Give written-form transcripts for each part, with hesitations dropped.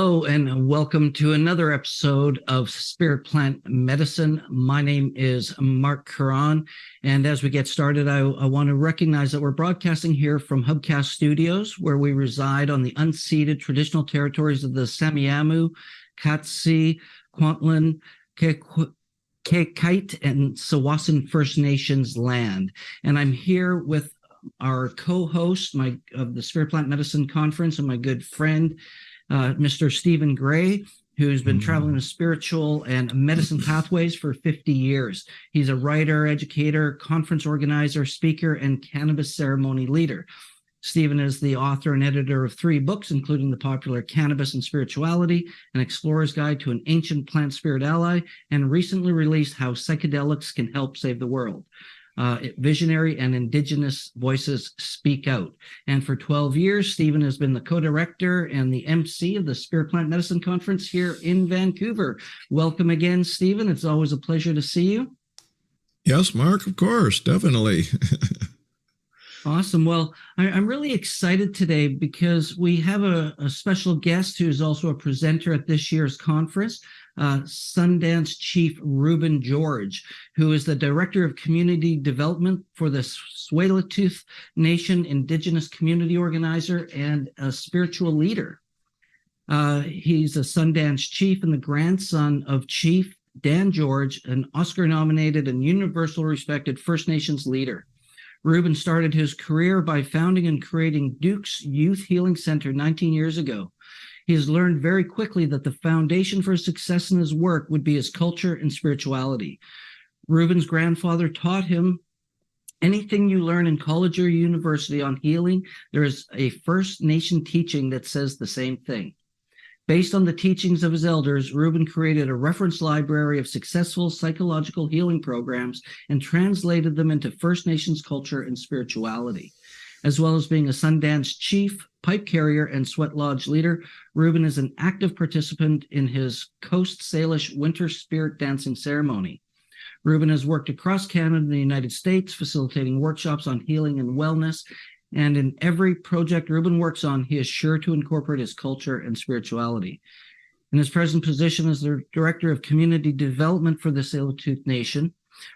Hello and welcome to another episode of Spirit Plant Medicine. My name is Marc Caron, and as we get started, I want to recognize that we're broadcasting here from Hubcast Studios, where we reside on the unceded traditional territories of the Semiahmoo, Katzie, Kwantlen, Kaikait, and Tsawwassen First Nations land. And I'm here with our co-host of the Spirit Plant Medicine Conference and my good friend, Mr. Stephen Gray, who's been traveling with spiritual and medicine pathways for 50 years. He's a writer, educator, conference organizer, speaker, and cannabis ceremony leader. Stephen is the author and editor of 3 books, including the popular Cannabis and Spirituality, An Explorer's Guide to an Ancient Plant Spirit Ally, and recently released How Psychedelics Can Help Save the World. Visionary and Indigenous Voices Speak Out. And for 12 years, Stephen has been the co-director and the MC of the Spirit Plant Medicine Conference here in Vancouver. Welcome again, Stephen. It's always a pleasure to see you. Yes, Mark, of course, definitely. Awesome. Well, I'm really excited today because we have a special guest who's also a presenter at this year's conference, Sundance Chief Rueben George, who is the Director of Community Development for the Tsleil-Waututh Nation Indigenous Community Organizer and a spiritual leader. He's a Sundance Chief and the grandson of Chief Dan George, an Oscar-nominated and universal respected First Nations leader. Rueben started his career by founding and creating Duke's Youth Healing Center 19 years ago. He has learned very quickly that the foundation for his success in his work would be his culture and spirituality. Ruben's grandfather taught him, anything you learn in college or university on healing, there is a First Nation teaching that says the same thing. Based on the teachings of his elders, Rueben created a reference library of successful psychological healing programs and translated them into First Nations culture and spirituality. As well as being a Sundance Chief, pipe carrier, and sweat lodge leader, Rueben is an active participant in his Coast Salish Winter Spirit Dancing Ceremony. Rueben has worked across Canada and the United States, facilitating workshops on healing and wellness. And in every project Rueben works on, he is sure to incorporate his culture and spirituality. In his present position as the Director of Community Development for the Tsleil-Waututh Nation,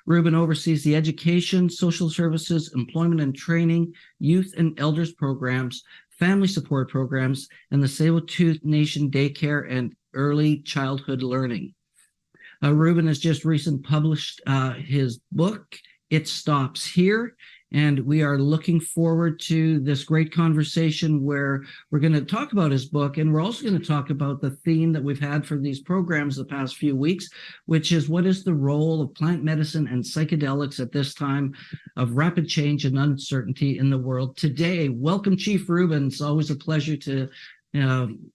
Rueben oversees the education, social services, employment and training, youth and elders programs, family support programs, and the Tsleil-Waututh Nation daycare and early childhood learning. Rueben has just recently published his book, It Stops Here. And we are looking forward to this great conversation where we're going to talk about his book. And we're also going to talk about the theme that we've had for these programs the past few weeks, which is what is the role of plant medicine and psychedelics at this time of rapid change and uncertainty in the world today. Welcome, Chief Rueben. It's always a pleasure to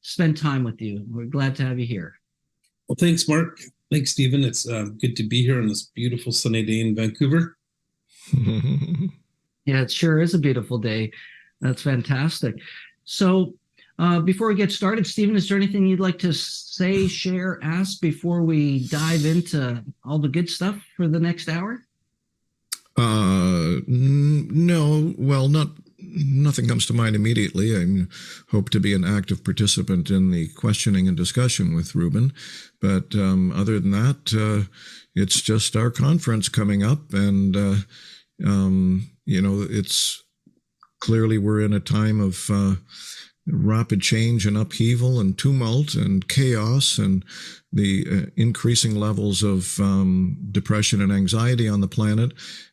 spend time with you. We're glad to have you here. Well, thanks, Mark. Thanks, Stephen. It's good to be here on this beautiful sunny day in Vancouver. Yeah, it sure is a beautiful day. That's fantastic. So before we get started, Stephen, is there anything you'd like to say, share, ask before we dive into all the good stuff for the next hour? No, well, nothing comes to mind immediately. I hope to be an active participant in the questioning and discussion with Rueben. But other than that, it's just our conference coming up, and it's clearly we're in a time of rapid change and upheaval and tumult and chaos and the increasing levels of depression and anxiety on the planet.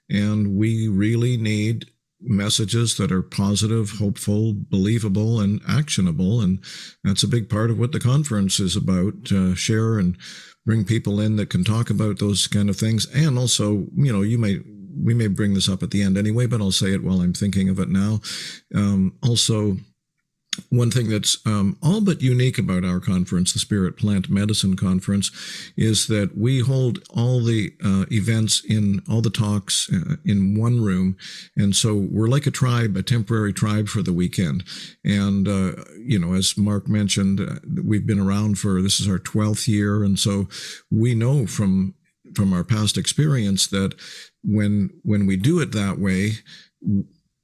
And we really need messages that are positive, hopeful, believable, and actionable. And that's a big part of what the conference is about, share and bring people in that can talk about those kind of things. And also, we may bring this up at the end anyway, but I'll say it while I'm thinking of it now. Also, one thing that's all but unique about our conference, the Spirit Plant Medicine Conference, is that we hold all the events in all the talks in one room. And so we're like a tribe, a temporary tribe for the weekend. And, as Mark mentioned, we've been around this is our 12th year. And so we know from our past experience that when we do it that way,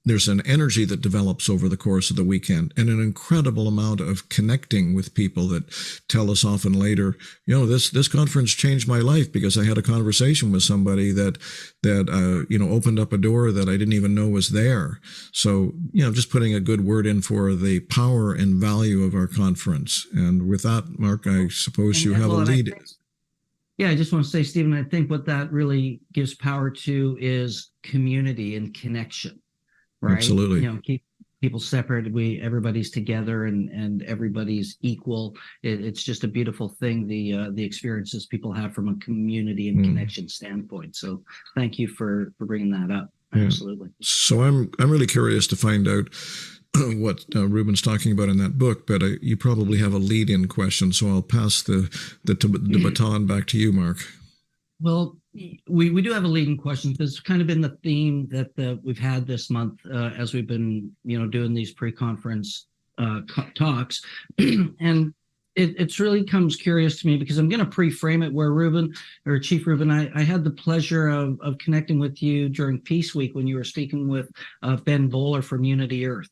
there's an energy that develops over the course of the weekend, and an incredible amount of connecting with people that tell us often later, this conference changed my life because I had a conversation with somebody that opened up a door that I didn't even know was there. So, just putting a good word in for the power and value of our conference. And with that, Marc, I suppose you have a lead. I just want to say, Stephen, I think what that really gives power to is community and connection. Right. Absolutely. Keep people separate. Everybody's together and everybody's equal. It's just a beautiful thing. The experiences people have from a community and connection standpoint. So thank you for bringing that up. Yeah. Absolutely. So I'm really curious to find out what Ruben's talking about in that book, but you probably have a lead-in question. So I'll pass the baton back to you, Marc. Well, we do have a leading question. This has kind of been the theme that we've had this month as we've been, doing these pre-conference talks. And it's really comes curious to me because I'm going to pre-frame it where Chief Rueben, I had the pleasure of connecting with you during Peace Week when you were speaking with Ben Bowler from Unity Earth.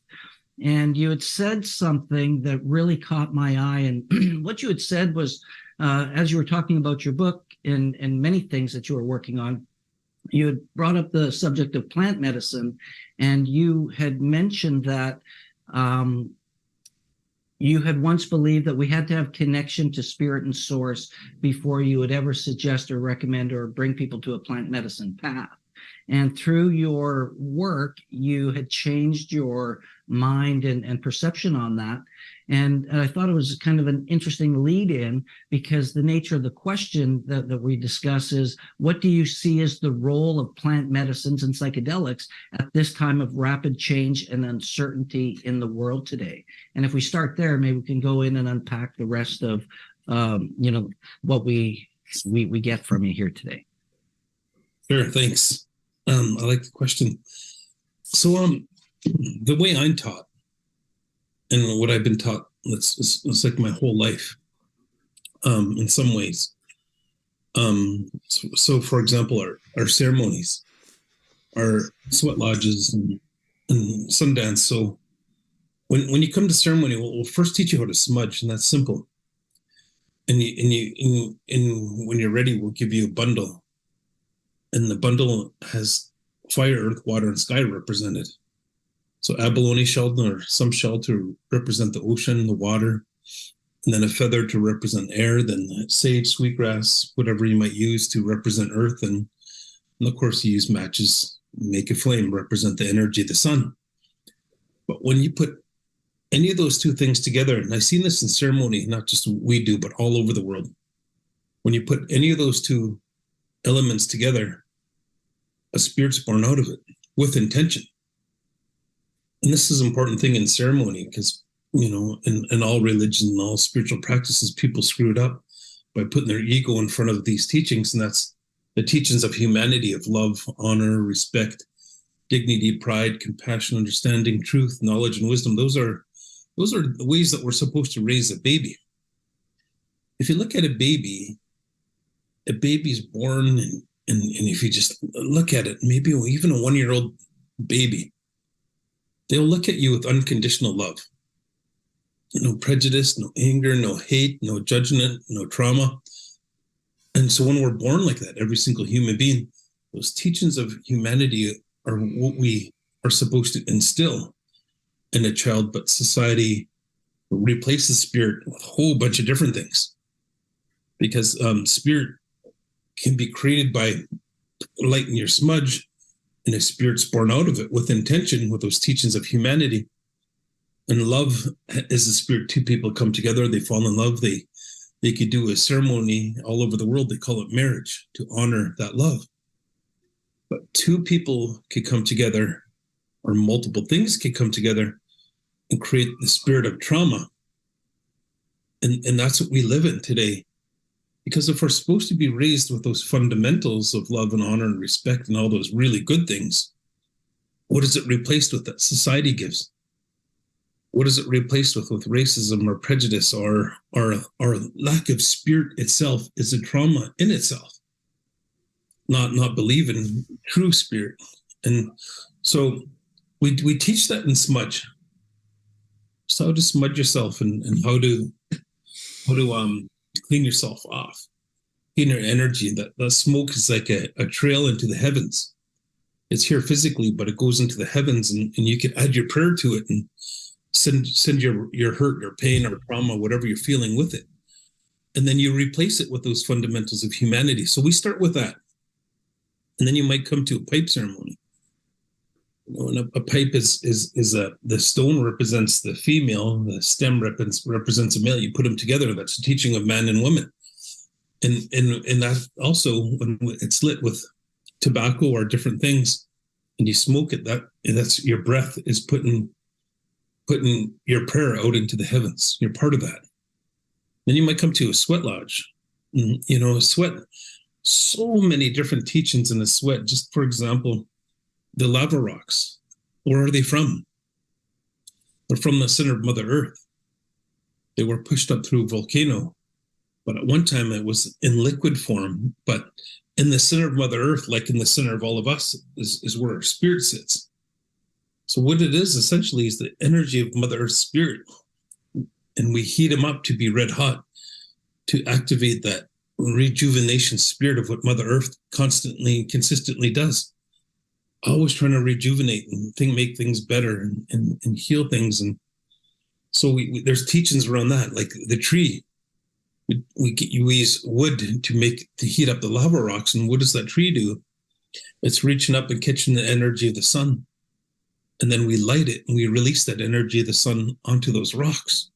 And you had said something that really caught my eye. And what you had said was, as you were talking about your book and many things that you were working on, you had brought up the subject of plant medicine, and you had mentioned that you had once believed that we had to have connection to spirit and source before you would ever suggest or recommend or bring people to a plant medicine path. And through your work, you had changed your mind and perception on that. And I thought it was kind of an interesting lead in because the nature of the question that we discuss is, what do you see as the role of plant medicines and psychedelics at this time of rapid change and uncertainty in the world today? And if we start there, maybe we can go in and unpack the rest of, what we get from you here today. Sure, thanks. I like the question. So the way I'm taught and what I've been taught, it's like my whole life in some ways. So for example, our ceremonies, our sweat lodges and Sundance. So when you come to ceremony, we'll first teach you how to smudge, and that's simple. And when you're ready, we'll give you a bundle. And the bundle has fire, earth, water, and sky represented. So abalone shell or some shell to represent the ocean, the water, and then a feather to represent air, then sage, sweetgrass, whatever you might use to represent earth. And of course, you use matches, make a flame, represent the energy of the sun. But when you put any of those two things together, and I've seen this in ceremony, not just we do, but all over the world, when you put any of those two elements together, a spirit's born out of it with intention. And this is an important thing in ceremony because, in all religions and all spiritual practices, people screw it up by putting their ego in front of these teachings. And that's the teachings of humanity, of love, honor, respect, dignity, pride, compassion, understanding, truth, knowledge, and wisdom. Those are the ways that we're supposed to raise a baby. If you look at a baby's born, and if you just look at it, maybe even a 1-year-old baby, they'll look at you with unconditional love. No prejudice, no anger, no hate, no judgment, no trauma. And so when we're born like that, every single human being, those teachings of humanity are what we are supposed to instill in a child, but society replaces spirit with a whole bunch of different things. Because spirit can be created by lighting your smudge, and a spirit's born out of it with intention, with those teachings of humanity. And love is the spirit. Two people come together, they fall in love, they could do a ceremony all over the world. They call it marriage to honor that love. But two people could come together, or multiple things could come together and create the spirit of trauma. And that's what we live in today. Because if we're supposed to be raised with those fundamentals of love and honor and respect and all those really good things, what is it replaced with that society gives? What is it replaced with racism or prejudice or lack of spirit itself is a trauma in itself, not believe in true spirit. And so we teach that in smudge. So how to smudge yourself and how to clean yourself off, clean your energy. That smoke is like a trail into the heavens. It's here physically, but it goes into the heavens, and you can add your prayer to it and send your hurt or pain or trauma, whatever you're feeling, with it. And then you replace it with those fundamentals of humanity. So we start with that. And then you might come to a pipe ceremony. And a pipe is the stone represents the female, the stem represents a male. You put them together. That's the teaching of man and woman. And that also, when it's lit with tobacco or different things, and you smoke it, that's your breath is putting your prayer out into the heavens. You're part of that. Then you might come to a sweat lodge. A sweat, so many different teachings in a sweat. Just for example, the lava rocks, where are they from? They're from the center of Mother Earth. They were pushed up through a volcano, but at one time it was in liquid form. But in the center of Mother Earth, like in the center of all of us, is where our spirit sits. So what it is essentially is the energy of Mother Earth's spirit. And we heat them up to be red hot to activate that rejuvenation spirit of what Mother Earth constantly, consistently does. Always trying to rejuvenate and make things better and heal things. And so there's teachings around that, like the tree. We use wood to heat up the lava rocks. And what does that tree do? It's reaching up and catching the energy of the sun. And then we light it and we release that energy of the sun onto those rocks.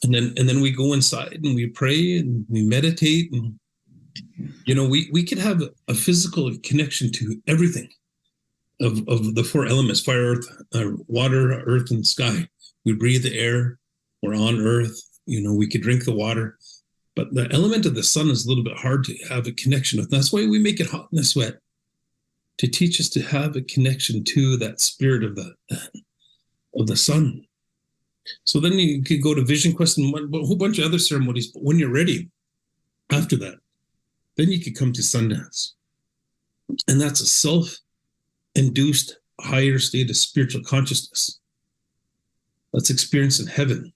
And then we go inside and we pray and we meditate. And, we could have a physical connection to everything of the four elements: fire, earth, water, earth, and sky. We breathe the air. We're on earth. We could drink the water. But the element of the sun is a little bit hard to have a connection with. That's why we make it hot in the sweat, to teach us to have a connection to that spirit of the sun. So then you could go to Vision Quest and a whole bunch of other ceremonies. But when you're ready, after that, then you could come to Sundance. And that's a self-induced higher state of spiritual consciousness. That's experienced in heaven.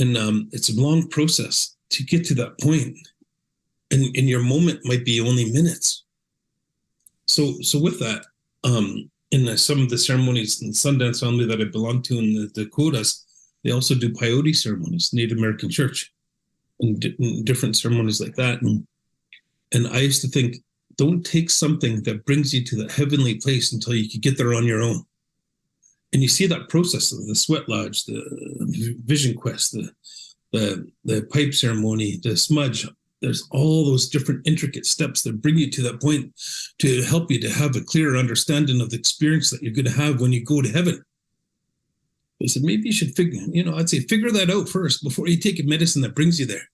And it's a long process to get to that point. And your moment might be only minutes. So with that, in some of the ceremonies in the Sundance family that I belong to in the Dakotas, they also do peyote ceremonies, Native American church, and different ceremonies like that. And I used to think, don't take something that brings you to that heavenly place until you can get there on your own. And you see that process of the sweat lodge, the Vision Quest, the pipe ceremony, the smudge. There's all those different intricate steps that bring you to that point to help you to have a clearer understanding of the experience that you're going to have when you go to heaven. I said, maybe you should figure that out first before you take a medicine that brings you there.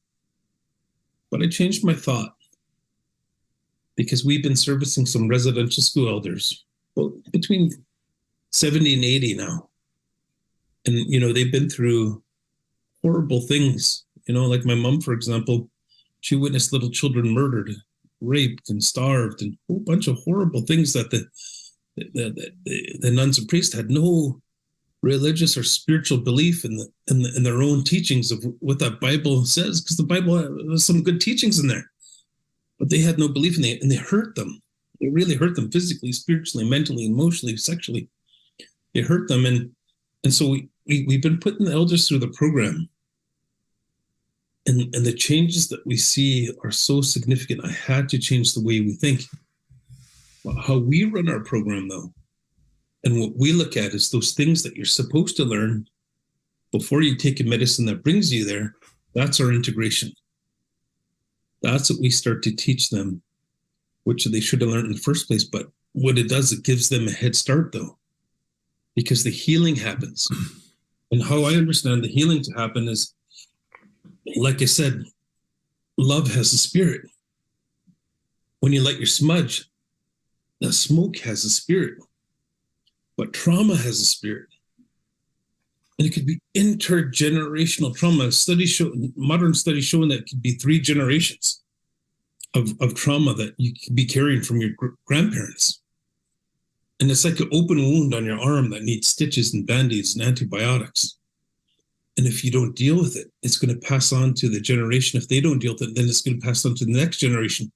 But I changed my thought because we've been servicing some residential school elders, between 70 and 80 now. And, they've been through horrible things, like my mom, for example. She witnessed little children murdered, raped, and starved, and a whole bunch of horrible things that the nuns and priests had no religious or spiritual belief in their own teachings of what that Bible says, because the Bible has some good teachings in there, but they had no belief in it, and they hurt them. It really hurt them physically, spiritually, mentally, emotionally, sexually. It hurt them, and so we've been putting the elders through the program. And the changes that we see are so significant. I had to change the way we think. Well, how we run our program, though, and what we look at is those things that you're supposed to learn before you take a medicine that brings you there. That's our integration. That's what we start to teach them, which they should have learned in the first place. But what it does, it gives them a head start, though, because the healing happens. And how I understand the healing to happen is, like I said, love has a spirit. When you light your smudge, the smoke has a spirit, but trauma has a spirit. And it could be intergenerational trauma. Modern studies showing that it could be 3 generations of trauma that you could be carrying from your grandparents. And it's like an open wound on your arm that needs stitches and band-aids and antibiotics. And if you don't deal with it, it's going to pass on to the generation. If they don't deal with it, then it's going to pass on to the next generation.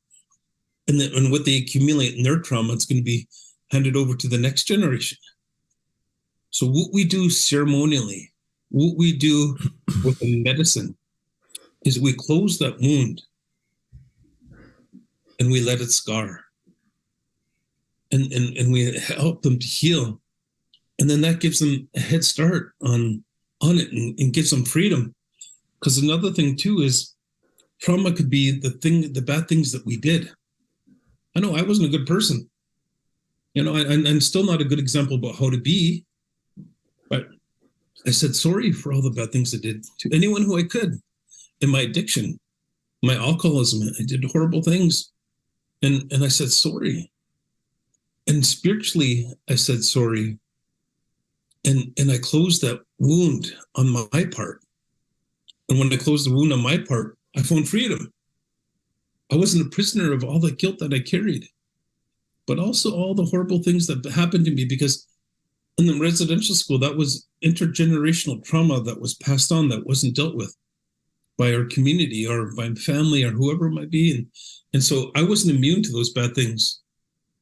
And then and what they accumulate in their trauma, it's going to be handed over to the next generation. So what we do ceremonially, what we do with the medicine, is we close that wound and we let it scar. And we help them to heal. And then that gives them a head start on it and gives them freedom. Because another thing too is trauma could be the bad things that we did. I know I wasn't a good person. I'm still not a good example about how to be, but I said sorry for all the bad things I did to anyone who I could. In my addiction, my alcoholism, I did horrible things. And I said sorry. And spiritually, I said sorry. And I closed that wound on my part. And when I closed the wound on my part, I found freedom. I wasn't a prisoner of all the guilt that I carried, but also all the horrible things that happened to me, because in the residential school, that was intergenerational trauma that was passed on, that wasn't dealt with by our community or by family or whoever it might be. And so I wasn't immune to those bad things.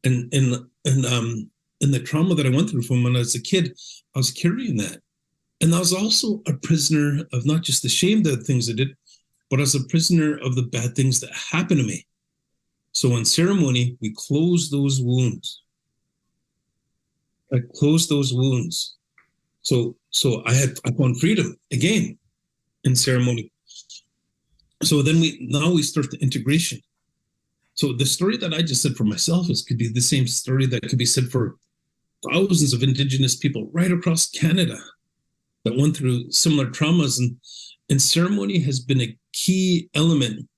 And the trauma that I went through from when I was a kid, I was carrying that. And I was also a prisoner of not just the shame of the things I did, but I was a prisoner of the bad things that happened to me. So in ceremony, we close those wounds. I closed those wounds. So I found freedom again in ceremony. So then we start the integration. So the story that I just said for myself could be the same story that could be said for thousands of Indigenous people right across Canada that went through similar traumas. And ceremony has been a key element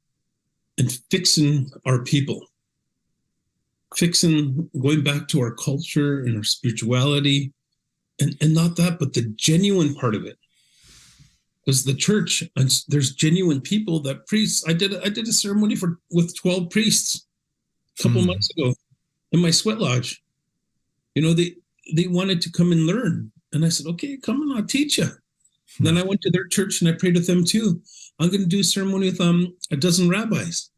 in fixing our people, going back to our culture and our spirituality, and not that, but the genuine part of it. Because the church, and there's genuine people that priests. I did a ceremony with 12 priests a couple months ago in my sweat lodge. They wanted to come and learn, and I said, "Okay, come and I'll teach you." And then I went to their church and I prayed with them too. I'm going to do a ceremony with a dozen rabbis,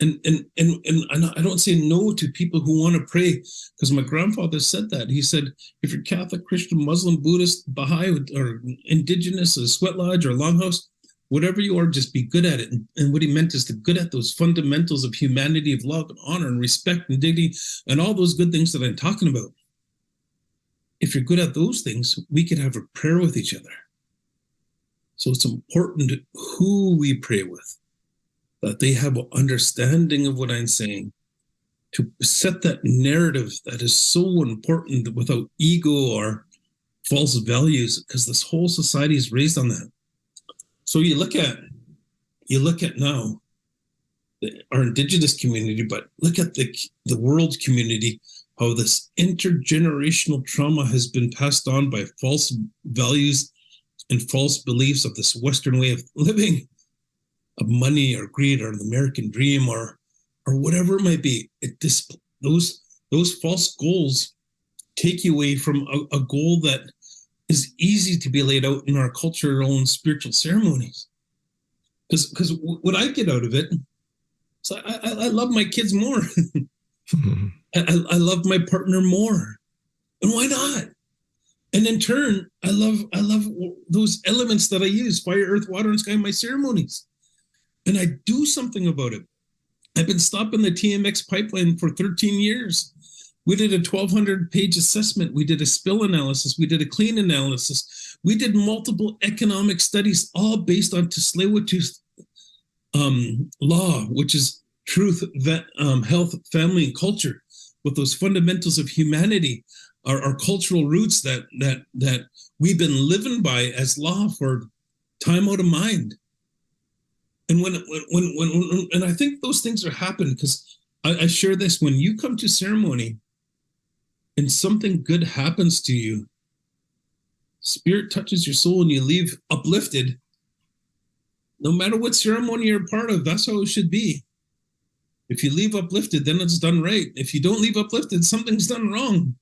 and I don't say no to people who want to pray, because my grandfather said that. He said, if you're Catholic, Christian, Muslim, Buddhist, Baha'i, or Indigenous, a sweat lodge or longhouse, whatever you are, just be good at it. And what he meant is to good at those fundamentals of humanity, of love and honor and respect and dignity and all those good things that I'm talking about. If you're good at those things, we can have a prayer with each other. So it's important who we pray with, that they have an understanding of what I'm saying, to set that narrative that is so important without ego or false values, because this whole society is raised on that. So you look at now our Indigenous community, but look at the world community, how this intergenerational trauma has been passed on by false values and false beliefs of this Western way of living, of money or greed or the American dream or whatever it might be. Those false goals take you away from a goal that is easy to be laid out in our cultural and spiritual ceremonies. Because what I get out of it, so I love my kids more. I love my partner more. And why not? And in turn, I love those elements that I use, fire, earth, water, and sky in my ceremonies. And I do something about it. I've been stopping the TMX pipeline for 13 years. We did a 1,200-page assessment. We did a spill analysis. We did a clean analysis. We did multiple economic studies, all based on Tsleil-Waututh's law, which is truth, health, family, and culture, with those fundamentals of humanity, our cultural roots that we've been living by as law for time out of mind. And when and I think those things are happening, because I share this, when you come to ceremony and something good happens to you, spirit touches your soul and you leave uplifted. No matter what ceremony you're a part of, that's how it should be. If you leave uplifted, then it's done right. If you don't leave uplifted, something's done wrong.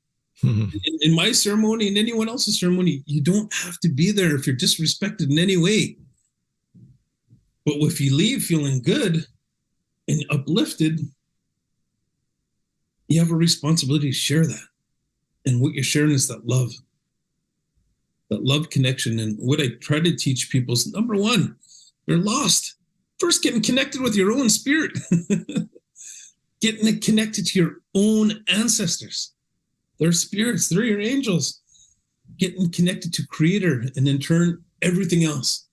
In my ceremony and anyone else's ceremony, you don't have to be there if you're disrespected in any way. But if you leave feeling good and uplifted, you have a responsibility to share that. And what you're sharing is that love connection. And what I try to teach people is, number one, they're lost. First, getting connected with your own spirit, getting connected to your own ancestors. They're spirits, they're your angels. Getting connected to Creator, and in turn, everything else.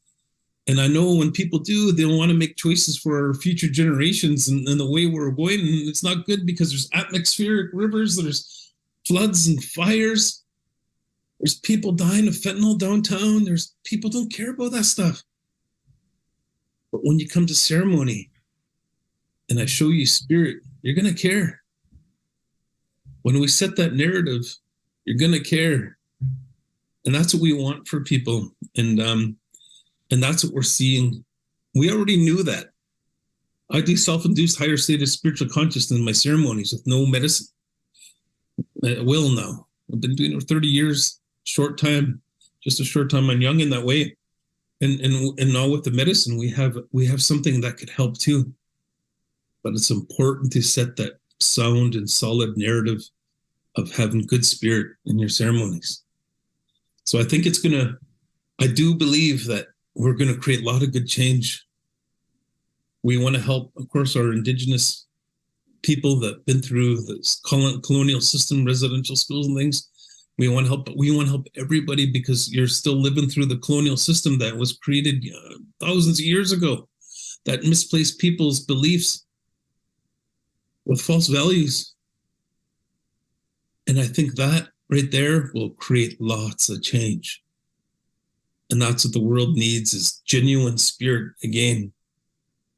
And I know when people do, they'll want to make choices for our future generations and the way we're going. And it's not good because there's atmospheric rivers, there's floods and fires. There's people dying of fentanyl downtown. There's people don't care about that stuff. But when you come to ceremony and I show you spirit, you're going to care. When we set that narrative, you're going to care. And that's what we want for people. And that's what we're seeing. We already knew that. I do self-induced higher state of spiritual consciousness in my ceremonies with no medicine. I will now. I've been doing it for 30 years, short time, just a short time. I'm young in that way. And now with the medicine, we have something that could help too. But it's important to set that sound and solid narrative of having good spirit in your ceremonies. So I think I do believe that we're going to create a lot of good change. We want to help, of course, our Indigenous people that have been through this colonial system, residential schools and things. We want to help, but we want to help everybody because you're still living through the colonial system that was created thousands of years ago, that misplaced people's beliefs with false values. And I think that right there will create lots of change. And that's what the world needs, is genuine spirit again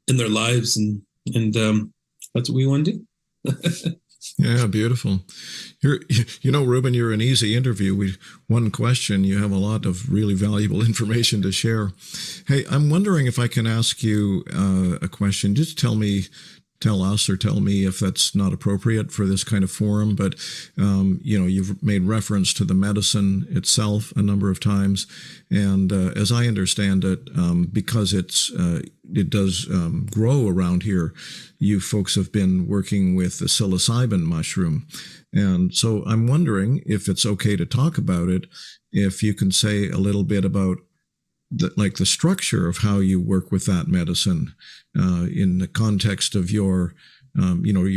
in their lives. And that's what we want to do. Yeah, beautiful. Rueben, you're an easy interview. One question, you have a lot of really valuable information to share. Hey, I'm wondering if I can ask you a question. Just tell us or tell me if that's not appropriate for this kind of forum, but you've made reference to the medicine itself a number of times, and as I understand it, because it does grow around here, you folks have been working with the psilocybin mushroom, and so I'm wondering if it's okay to talk about it, if you can say a little bit about the structure of how you work with that medicine in the context of your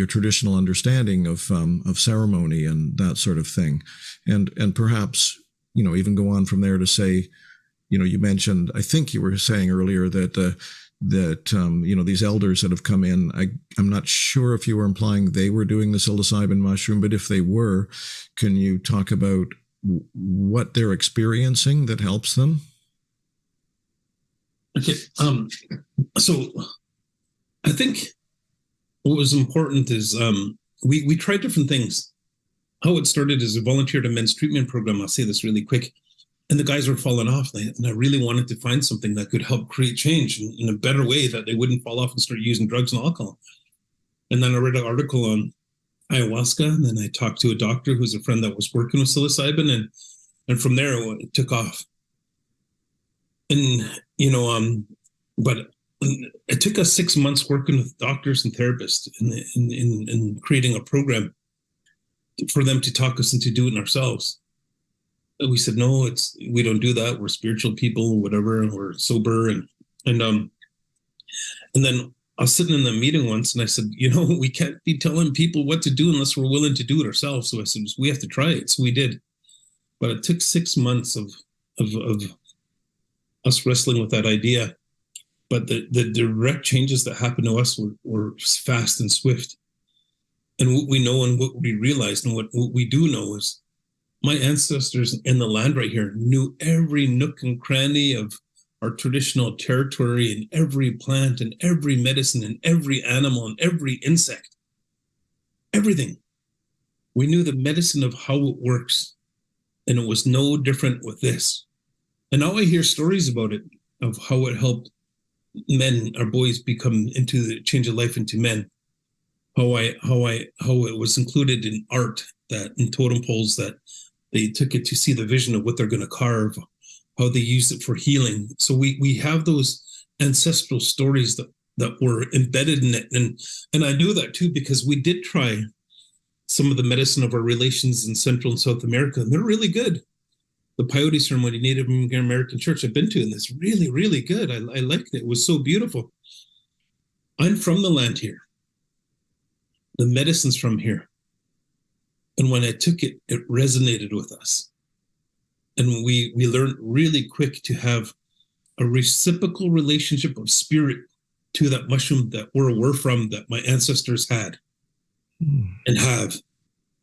traditional understanding of ceremony and that sort of thing, and perhaps even go on from there to say, you mentioned, I think you were saying earlier that these elders that have come in, I'm not sure if you were implying they were doing the psilocybin mushroom, but if they were, can you talk about what they're experiencing that helps them? Okay, so I think what was important is we tried different things. How it started as a volunteer to men's treatment program. I'll say this really quick. And the guys were falling off. And I really wanted to find something that could help create change in a better way, that they wouldn't fall off and start using drugs and alcohol. And then I read an article on ayahuasca. And then I talked to a doctor who's a friend that was working with psilocybin. And from there, it took off. And, but it took us 6 months working with doctors and therapists in creating a program for them to talk us into doing it ourselves. And we said, no, we don't do that. We're spiritual people, or whatever, and we're sober. And then I was sitting in the meeting once and I said, we can't be telling people what to do unless we're willing to do it ourselves. So I said, we have to try it. So we did. But it took 6 months of us wrestling with that idea. But the direct changes that happened to us were fast and swift. And what we know and what we realized and what we do know is my ancestors in the land right here knew every nook and cranny of our traditional territory, and every plant and every medicine and every animal and every insect, everything. We knew the medicine of how it works. And it was no different with this. And now I hear stories about it, of how it helped men, our boys, become into the change of life into men. How it was included in art that in totem poles, that they took it to see the vision of what they're going to carve, how they used it for healing. So we have those ancestral stories that were embedded in it. And I knew that too, because we did try some of the medicine of our relations in Central and South America, and they're really good. The peyote ceremony, Native American church I've been to, and it's really, really good. I liked it. It was so beautiful. I'm from the land here. The medicine's from here. And when I took it, it resonated with us. And we learned really quick to have a reciprocal relationship of spirit to that mushroom that we're from, that my ancestors had and have.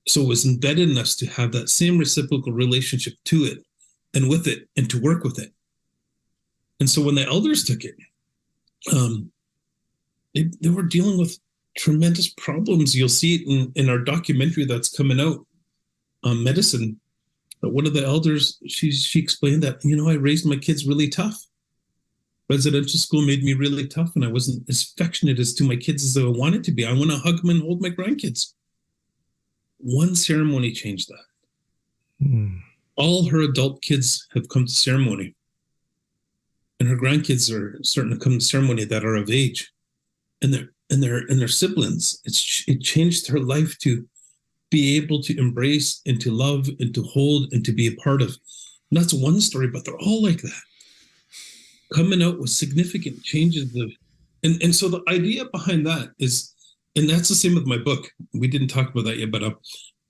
So it was embedded in us to have that same reciprocal relationship to it and with it and to work with it. And so when the elders took it, they were dealing with tremendous problems. You'll see it in our documentary that's coming out on medicine. But one of the elders, she explained that, I raised my kids really tough. Residential school made me really tough, and I wasn't as affectionate as to my kids as I wanted to be. I want to hug them and hold my grandkids. One ceremony changed that. All her adult kids have come to ceremony, and her grandkids are starting to come to ceremony that are of age, and their siblings. It changed her life to be able to embrace and to love and to hold and to be a part of. And that's one story, but they're all like that, coming out with significant changes and so the idea behind that is, and that's the same with my book. We didn't talk about that yet, but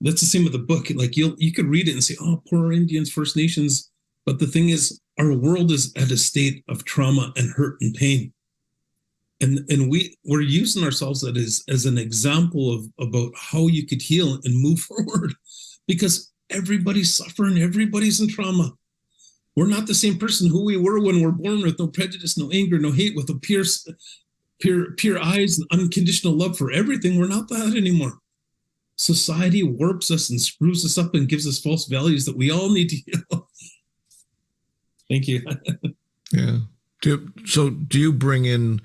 that's the same with the book. Like you could read it and say, oh, poor Indians, First Nations. But the thing is, our world is at a state of trauma and hurt and pain. And we're using ourselves as an example about how you could heal and move forward, because everybody's suffering, everybody's in trauma. We're not the same person who we were when we're born, with no prejudice, no anger, no hate, with a pure eyes and unconditional love for everything. We're not that anymore. Society warps us and screws us up and gives us false values that we all need to heal. Thank you. Yeah. So do you bring in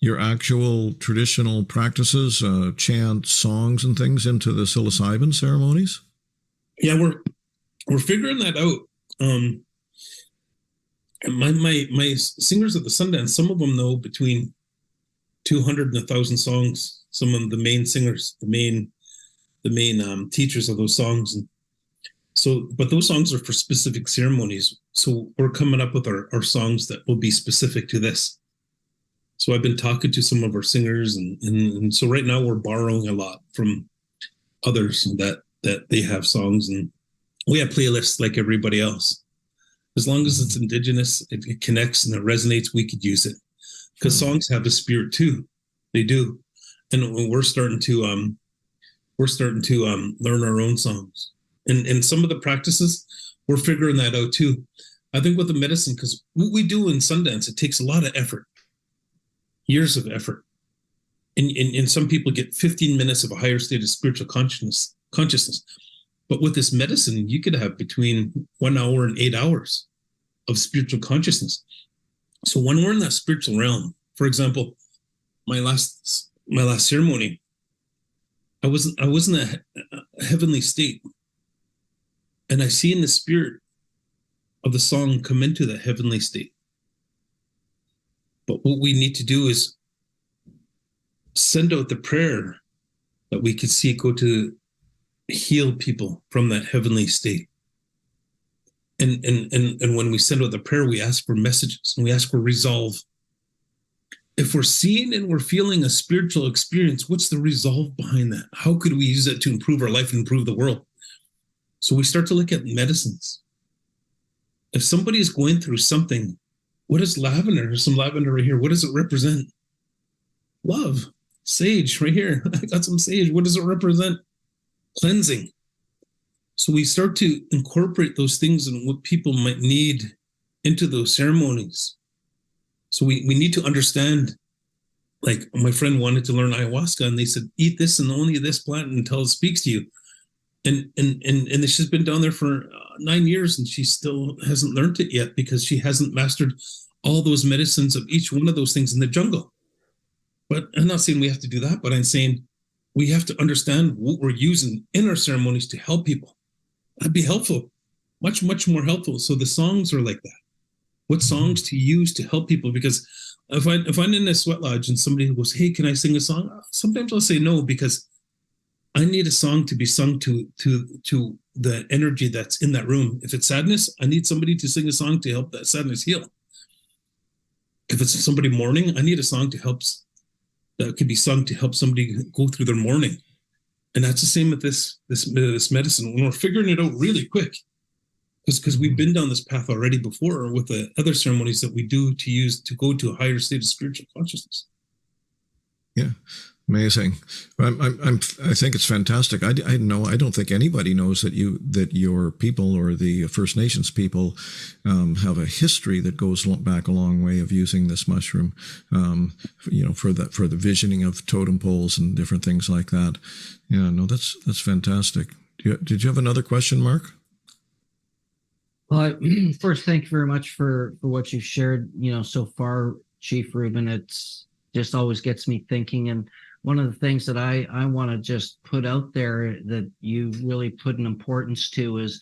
your actual traditional practices, chants, songs, and things into the psilocybin ceremonies? Yeah, we're figuring that out. And my singers at the Sundance, some of them know between 200 and 1,000 songs. Some of the main singers, the main teachers of those songs. And so, but those songs are for specific ceremonies. So we're coming up with our songs that will be specific to this. So I've been talking to some of our singers, and so right now we're borrowing a lot from others that they have songs, and we have playlists like everybody else. As long as it's indigenous, it connects and it resonates, we could use it. Because songs have a spirit too. They do. And we're starting to learn our own songs. And some of the practices, we're figuring that out too. I think with the medicine, because what we do in Sundance, it takes a lot of effort, years of effort. And some people get 15 minutes of a higher state of spiritual consciousness. But with this medicine, you could have between 1 hour and 8 hours of spiritual consciousness. So when we're in that spiritual realm, for example, my last ceremony, I was in a heavenly state, and I see in the spirit of the song come into that heavenly state. But what we need to do is send out the prayer that we could see go to heal people from that heavenly state. And when we send out the prayer, we ask for messages and we ask for resolve. If we're seeing and we're feeling a spiritual experience, what's the resolve behind that? How could we use it to improve our life and improve the world? So we start to look at medicines. If somebody is going through something, what is lavender? There's some lavender right here. What does it represent? Love. Sage right here. I got some sage. What does it represent? Cleansing. So we start to incorporate those things and what people might need into those ceremonies. So we need to understand, like my friend wanted to learn ayahuasca, and they said, eat this and only this plant until it speaks to you. And she's been down there for 9 years and she still hasn't learned it yet because she hasn't mastered all those medicines of each one of those things in the jungle. But I'm not saying we have to do that, but I'm saying we have to understand what we're using in our ceremonies to help people. That'd be helpful, much, much more helpful. So the songs are like that. What songs to use to help people? Because if I'm in a sweat lodge and somebody goes, "Hey, can I sing a song?" Sometimes I'll say no, because I need a song to be sung to the energy that's in that room. If it's sadness, I need somebody to sing a song to help that sadness heal. If it's somebody mourning, I need a song to help, that could be sung to help somebody go through their mourning. And that's the same with this medicine. When we're figuring it out really quick, because we've been down this path already before with the other ceremonies that we do to use to go to a higher state of spiritual consciousness. Yeah, amazing. I think it's fantastic. I don't think anybody knows that your people, or the First Nations people, have a history that goes back a long way of using this mushroom. For the visioning of totem poles and different things like that. Yeah, no, that's fantastic. Did you have another question, Marc? Well, first, thank you very much for what you've shared, so far, Chief Rueben. It's just always gets me thinking. And one of the things that I want to just put out there that you really put an importance to is,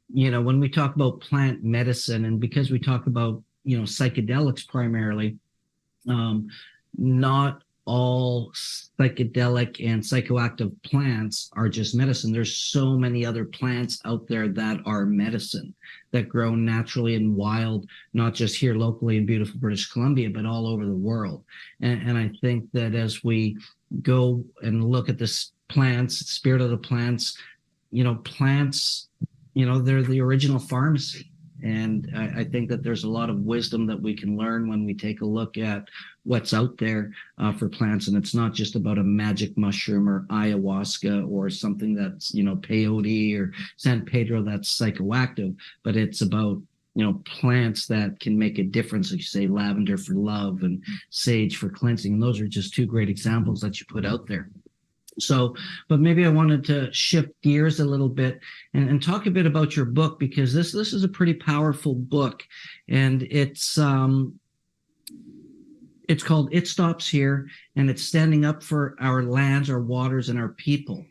when we talk about plant medicine, and because we talk about, psychedelics primarily, not all psychedelic and psychoactive plants are just medicine. There's so many other plants out there that are medicine, that grow naturally and wild, not just here locally in beautiful British Columbia, but all over the world. And I think that as we go and look at this plants, spirit of the plants, plants, they're the original pharmacy. And I think that there's a lot of wisdom that we can learn when we take a look at what's out there for plants. And it's not just about a magic mushroom or ayahuasca or something that's, peyote or San Pedro that's psychoactive, but it's about, plants that can make a difference. Like you say, lavender for love and sage for cleansing. And those are just two great examples that you put out there. So, but maybe I wanted to shift gears a little bit and talk a bit about your book, because this is a pretty powerful book, and it's called It Stops Here, and it's standing up for our lands, our waters, and our people.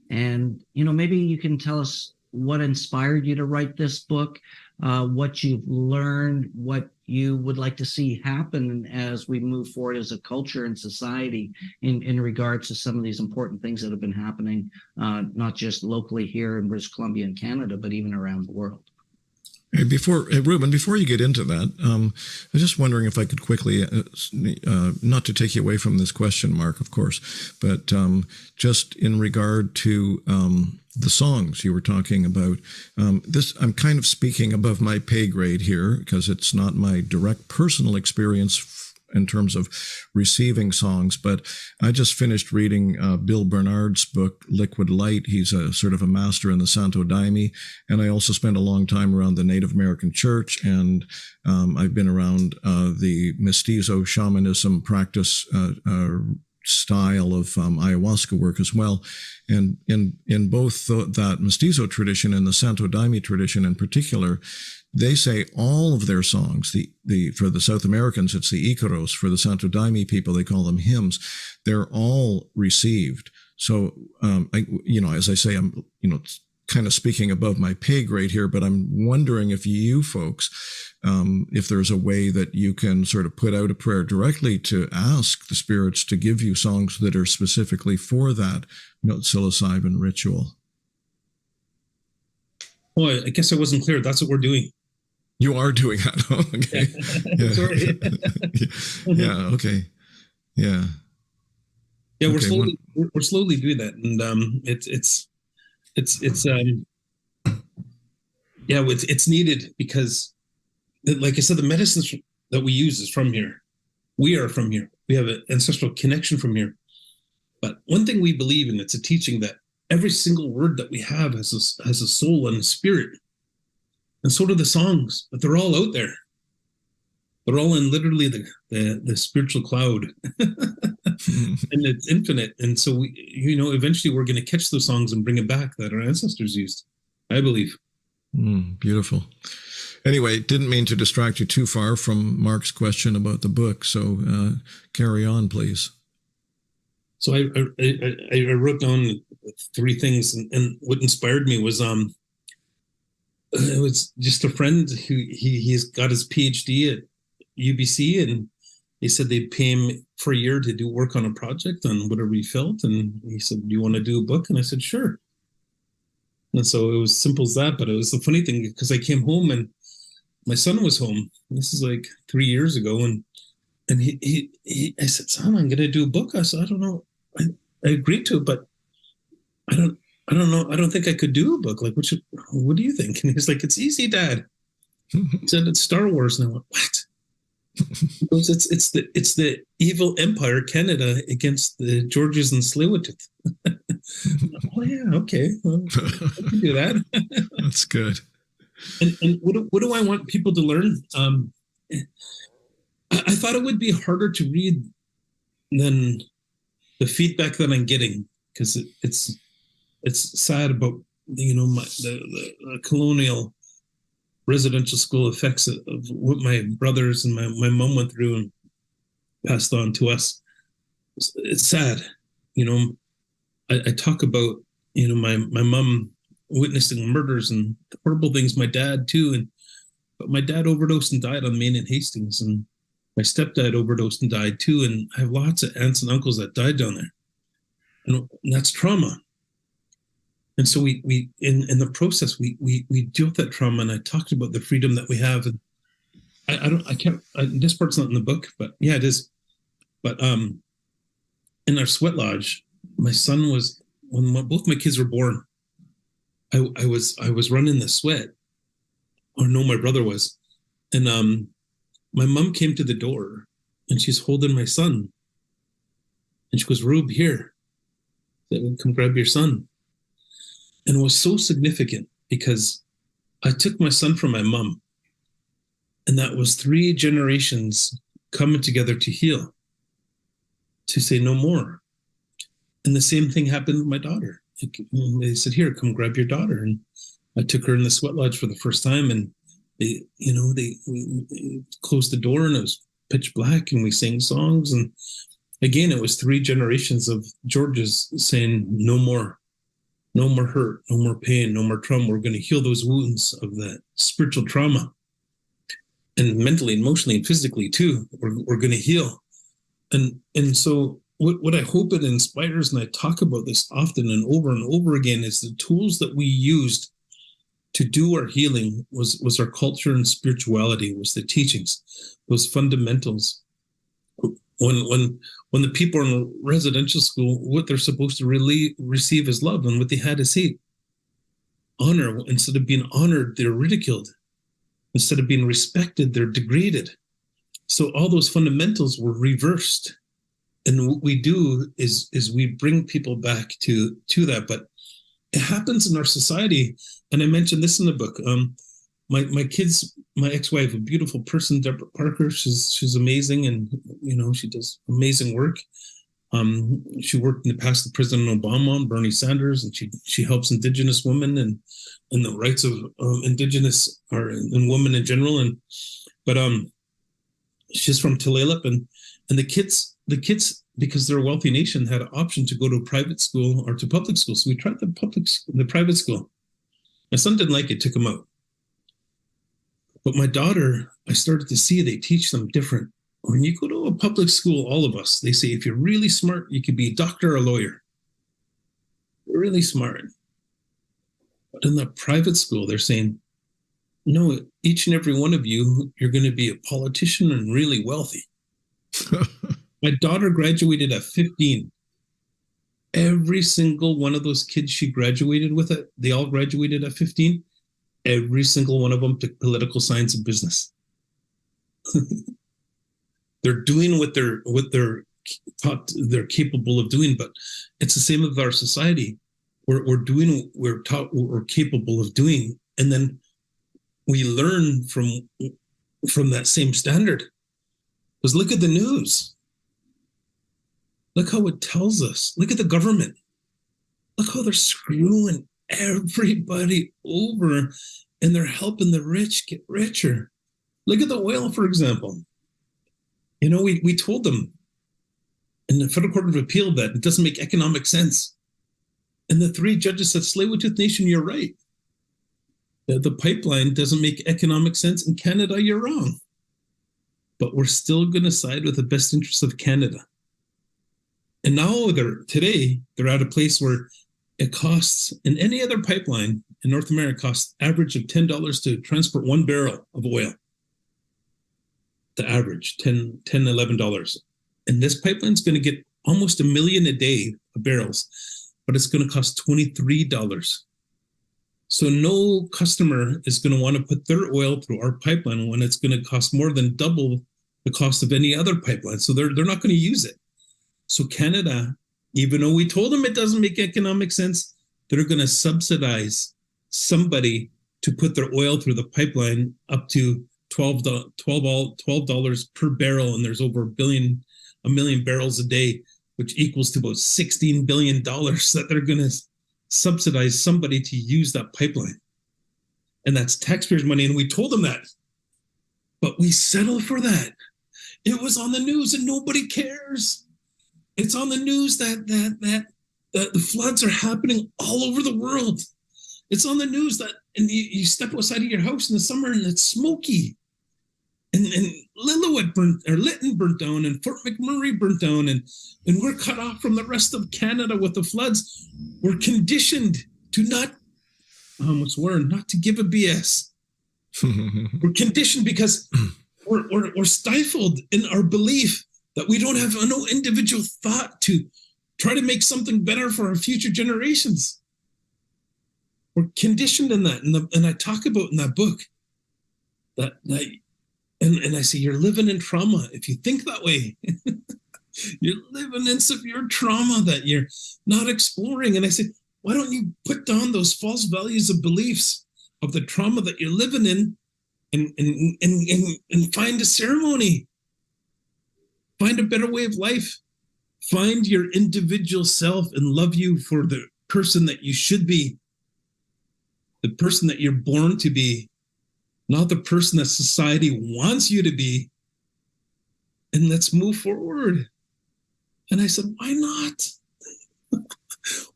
And, maybe you can tell us what inspired you to write this book, what you've learned, what you would like to see happen as we move forward as a culture and society in regards to some of these important things that have been happening, not just locally here in British Columbia and Canada, but even around the world. Rueben, before you get into that, I was just wondering if I could quickly, not to take you away from this question, Marc, of course, but just in regard to the songs you were talking about, I'm kind of speaking above my pay grade here, because it's not my direct personal experience in terms of receiving songs, but I just finished reading Bill Bernard's book, Liquid Light. He's a sort of a master in the Santo Daime, and I also spent a long time around the Native American Church, and I've been around the mestizo shamanism practice style of ayahuasca work as well. And in both that mestizo tradition and the Santo Daime tradition in particular, they say all of their songs, for the South Americans, it's the Icaros. For the Santo Daime people, they call them hymns. They're all received. So, as I say, I'm, kind of speaking above my pay grade here, but I'm wondering if you folks, if there's a way that you can sort of put out a prayer directly to ask the spirits to give you songs that are specifically for that psilocybin ritual. Well, I guess I wasn't clear. That's what we're doing. You are doing that. Oh, okay. Yeah. Yeah. Okay. Yeah. Yeah. Okay. We're slowly doing that, and it's needed, because, like I said, the medicines that we use is from here. We are from here. We have an ancestral connection from here. But one thing we believe in, it's a teaching that every single word that we have has a soul and a spirit. And so do the songs, but they're all out there. They're all in literally the spiritual cloud. And it's infinite. And so we, eventually we're going to catch those songs and bring it back that our ancestors used, I believe. Beautiful. Anyway, didn't mean to distract you too far from Marc's question about the book. So carry on, please. So I wrote down 3 things, and what inspired me was it was just a friend who he's got his PhD at UBC, and he said they'd pay him for a year to do work on a project on whatever he felt, and he said, "Do you want to do a book?" And I said, "Sure." And so it was simple as that. But it was the funny thing, because I came home and my son was home. This is like 3 years ago, and I said, "Son, I'm going to do a book." I said, "I don't know. I agreed to it, but I don't know. I don't think I could do a book. Like, what do you think?" And he's like, "It's easy, Dad." He said, "It's Star Wars." And I went, "What?" He goes, it's the evil empire, Canada, against the Georges and Tsleil-Waututh. Oh yeah, okay, well, I can do that. That's good. And what do I want people to learn? I thought it would be harder to read than the feedback that I'm getting, because it's sad about the colonial residential school effects of what my brothers and my mom went through and passed on to us. It's sad. I talk about my mom witnessing murders and horrible things. My dad too, but my dad overdosed and died on Main and Hastings, and my stepdad overdosed and died too. And I have lots of aunts and uncles that died down there, and that's trauma. And so we in the process we deal with that trauma, and I talked about the freedom that we have. And I can't. This part's not in the book, but yeah, it is. But in our sweat lodge, my son was, when both my kids were born, I was running the sweat, or no, my brother was, and my mom came to the door, and she's holding my son, and she goes, "Rube, here, come grab your son." And it was so significant, because I took my son from my mom, and that was 3 generations coming together to heal, to say no more. And the same thing happened with my daughter. They said, "Here, come grab your daughter." And I took her in the sweat lodge for the first time, and they closed the door, and it was pitch black, and we sang songs. And again, it was 3 generations of Georges saying, "No more. No more hurt, no more pain, no more trauma. We're going to heal those wounds of that spiritual trauma, and mentally, emotionally, and physically too. We're going to heal." And so what I hope it inspires, and I talk about this often and over again, is the tools that we used to do our healing was our culture and spirituality, was the teachings, those fundamentals. When the people are in residential school, what they're supposed to really receive is love, and what they had is hate. Honor. Instead of being honored, they're ridiculed. Instead of being respected, they're degraded. So all those fundamentals were reversed. And what we do is we bring people back to that. But it happens in our society. And I mentioned this in the book. My kids, my ex-wife, a beautiful person, Deborah Parker, she's amazing, and she does amazing work. She worked in the past with President Obama and Bernie Sanders, and she helps Indigenous women and the rights of Indigenous and women in general. But she's from Tulalip, and the kids, because they're a wealthy nation, had an option to go to a private school or to public school. So we tried the private school. My son didn't like it, took him out. But my daughter, I started to see they teach them different. When you go to a public school, all of us, they say, if you're really smart, you could be a doctor or a lawyer. You're really smart. But in the private school, they're saying, no, each and every one of you, you're going to be a politician and really wealthy. My daughter graduated at 15. Every single one of those kids she graduated with, they all graduated at 15. Every single one of them took political science and business. They're doing what they're taught they're capable of doing, but it's the same with our society. We're doing what we're taught what we're capable of doing, and then we learn from that same standard. Because look at the news. Look how it tells us. Look at the government. Look how they're screwing everybody over, and they're helping the rich get richer. Look at the oil, for example. We told them, And the federal court appealed that. It doesn't make economic sense. And the 3 judges said, Tsleil-Waututh Nation, you're right. The pipeline doesn't make economic sense. In Canada, you're wrong. But we're still going to side with the best interests of Canada. And now today, they're at a place where it costs, in any other pipeline in North America, costs average of $10 to transport 1 barrel of oil. The average, $10, $11. And this pipeline is going to get almost 1 million a day of barrels, but it's going to cost $23. So no customer is going to want to put their oil through our pipeline when it's going to cost more than double the cost of any other pipeline. So they're not going to use it. So Canada, even though we told them it doesn't make economic sense, they're going to subsidize somebody to put their oil through the pipeline up to $12 per barrel. And there's over a million barrels a day, which equals to about $16 billion that they're going to subsidize somebody to use that pipeline. And that's taxpayers' money. And we told them that. But we settled for that. It was on the news and nobody cares. It's on the news that the floods are happening all over the world. It's on the news that and you step outside of your house in the summer and it's smoky. And Lytton burnt down and Fort McMurray burnt down and we're cut off from the rest of Canada with the floods. We're conditioned to not to give a BS. We're conditioned because we're stifled in our belief that we don't have no individual thought to try to make something better for our future generations. We're conditioned in that. And I talk about in that book that and I say, you're living in trauma. If you think that way, you're living in severe trauma that you're not exploring. And I said, why don't you put down those false values of beliefs of the trauma that you're living in and find a ceremony, find a better way of life, find your individual self and love you for the person that you should be, the person that you're born to be, not the person that society wants you to be. And let's move forward. And I said, why not?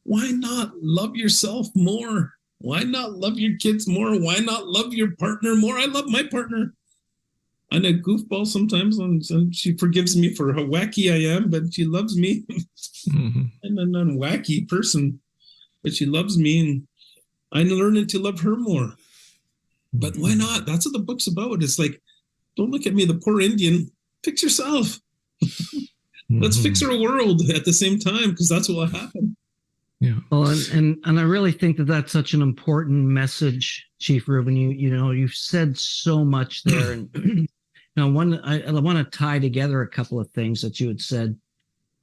Why not love yourself more? Why not love your kids more? Why not love your partner more? I love my partner. I'm a goofball sometimes, and she forgives me for how wacky I am, but she loves me. Mm-hmm. I'm a non-wacky person, but she loves me, and I'm learning to love her more. But why not? That's what the book's about. It's like, don't look at me, the poor Indian. Fix yourself. Let's fix our world at the same time, because that's what will happen. Yeah. Well, and I really think that that's such an important message, Chief Rueben. You've said so much there, and I want to tie together a couple of things that you had said